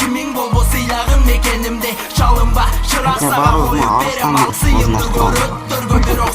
кимиң болбо сыйлагын мекенимде. Чалынба чырак сага коюп берем ал сыйымды көрөттөргө бирок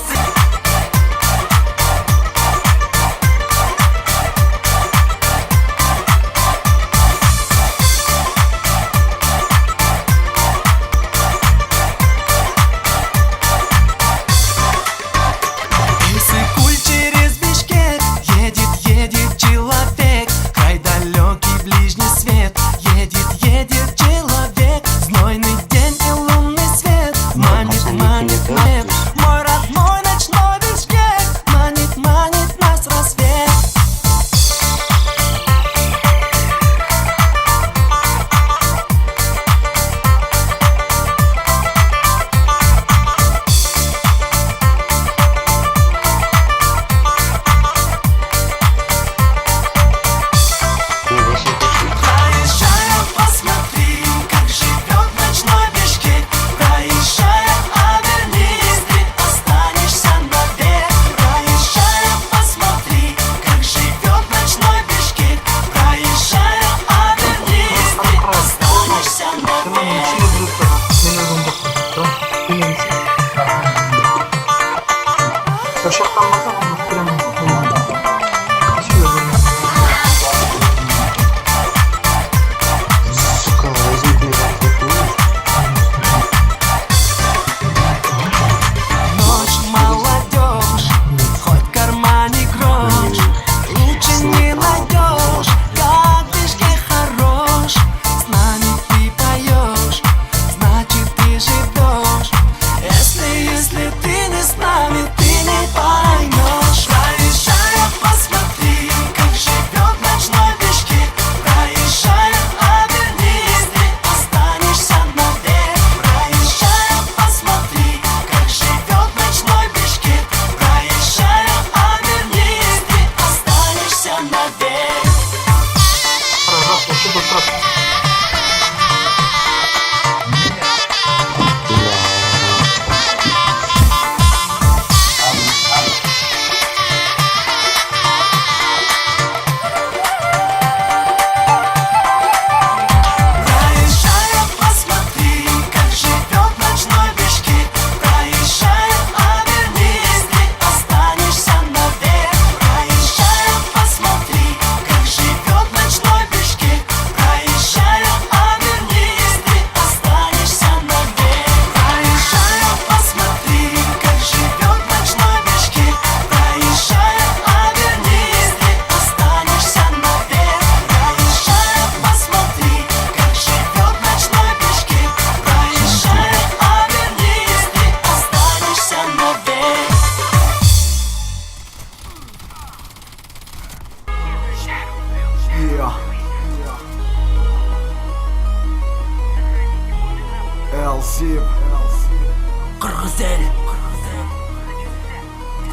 Кыргыз эл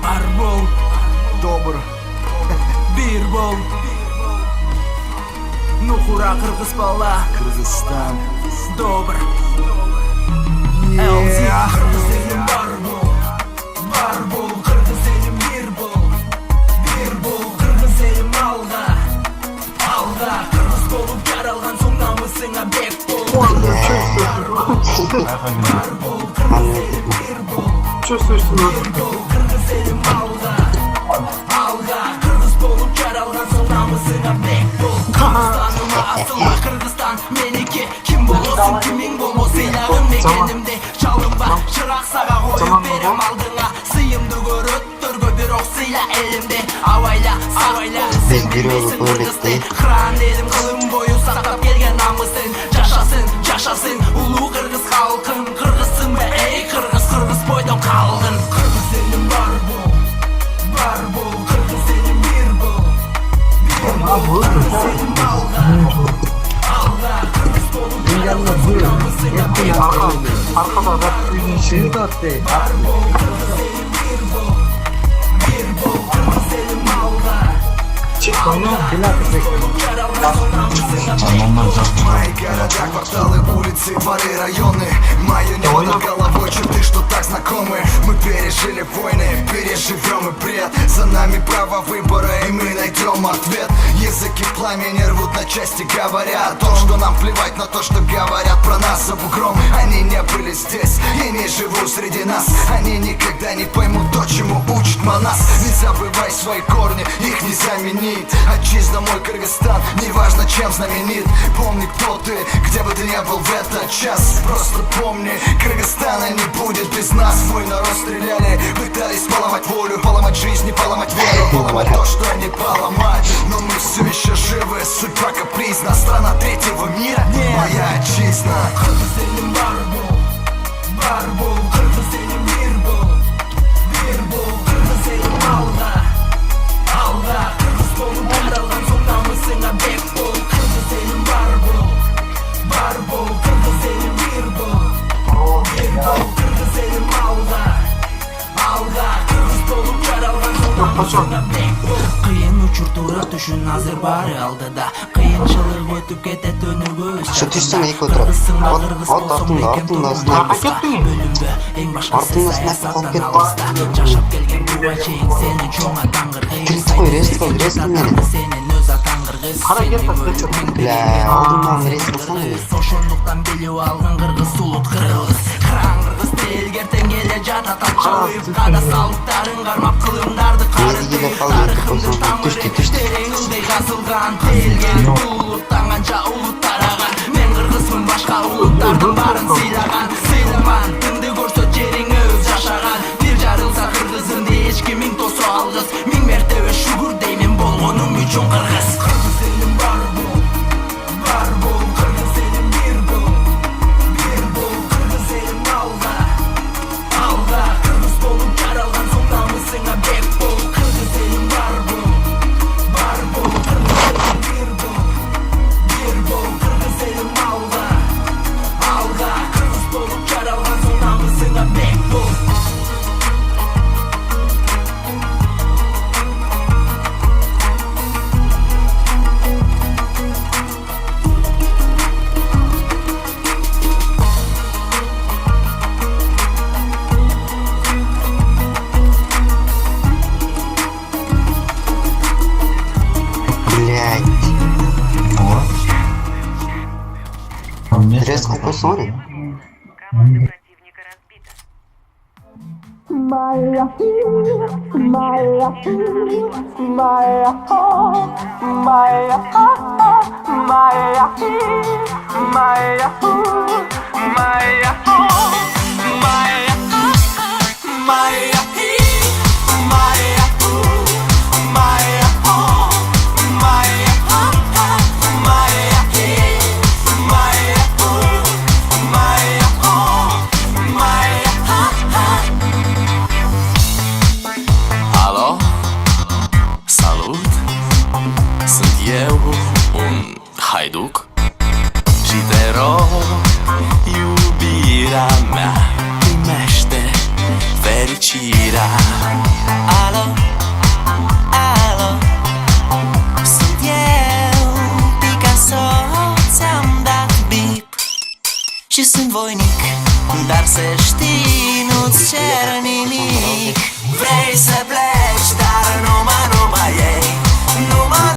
бар бол, добр бир бол. Нухура кыргыз бала, Кыргызстан добр. Элзип кыргыз элим бар бол, кыргыз элим бир бол, кыргыз элим алга, кыргыз болуп жаралган соң намысыңа бек бол. Чувствуешь, что надо? Кыргыз элим алга, кыргыз болуп жаралган соң намысыңа бек бол. Кыргызстаныма асылма Кыргызстан меники, ким болосуң кимиң болбо сыйлагын мекенимде. Чалынба чырак сага коюп берем алдыңа сыйымды көрөттөргө бирок сыйла элимде. Абайла сен билбейсиң кыргызды, кыран элим кылым бою сактап келген намысын. Жашасын улуу кыргыз халкың, кыргызсыңбы эй кыргыз бойдон калдың. Кыргыз элим бар бол, кыргыз элим бир бол, кыргыз элим алга, кыргыз болуп жаралган соң намысыңа бек бол. Arkada da suyun içini de attı. Бар бол, кыргыз элим бир бол, кыргыз элим алга. Çık onu. Мои города, кварталы, улицы, дворы, районы. Мое небо над головой, черты, что так знакомы. Мы пережили войны, переживем и бред. За нами право выбора, и мы найдем ответ. Языки пламени рвут на части, говоря о том, что нам плевать на то, что живут среди нас. Они никогда не поймут то, чему учит Манас. Не забывай свои корни, их не заменить. Отчизна мой Кыргызстан, неважно чем знаменит. Помни, кто ты, где бы ты ни был в этот час. Просто помни, Кыргызстана не будет без нас. Мой народ стреляли, пытались поломать волю, поломать жизнь и поломать веру, поломать то, что не поломать. Но мы все еще живы, судьба капризна. Страна третьего мира, моя отчизна. Кыргыз элим бар бол, бар бол. Кыргыз элим бир бол, бир бол. Кыргыз элим алга, алга. Кыргыз болуп жаралган соң намысыңа бек бол. Кыргыз элим бар бол, бар бол. Кыргыз элим бир бол, бир бол. Кыргыз элим алга, алга. Кыргыз болуп жаралган соң намысыңа бек бол. Кыйын учуртуура түшүн азыр баары алдыда. Кыйынчылык өтүп кетет өнүгүү. Şu düşsene ilk oturup. At altında sniper. Bölүнбө эң башкысы Артында снайпер саясаттан қалып кетті. алыста. Жашап келген буга чейин сенин чоңа таңгыр кыйын. Кирди қой, рест қыл мені. Сенин өз атаң кыргыз. Қара кет, кет. Бля, алдымдан рест қылсаң еді. Ошондуктан билип алган кыргыз улут кыргыз. Кыран кыргыз телгертен келе жатат атчылып. Када салыктарын кармап кылымдарды Мезгилде қалды, түшті. терең ылдый казылган. Телген улуттан канча улут тараган. Мен кыргызмын, башка улуттардын баарын сыйлаган. Сыйламан, тыңды көрсө жериң өз жашаган. Бир жарылса кыргызымды эч кимиң тосо алгыс. Миң мертебе шүгүр деймин болгонум үчүн кыргыз. Кыргыз элим бар бол, бар бол. Кыргыз элим бир бол, бир бол. Кыргыз элим алга, алга. Кыргыз болуп жаралган соң намысыңа бек бол. Кыргыз элим бар бол, бар бол. Кыргыз элим бир бол, бир бол. Кыргыз элим алга, алга. Кыргыз болуп жаралган соң намысыңа бек бол. Блядь. Рест қылып қойсың ғой. Команда противника разбита. Alô, salut, sunt eu, un haiduc și te rog, iubirea mea, primește fericirea. Alô, alô, sunt eu, Picasso, ți-am dat bip și sunt voinic, dar să știi, nu-ți cer nimic. Vrei să pleci, dar numai ei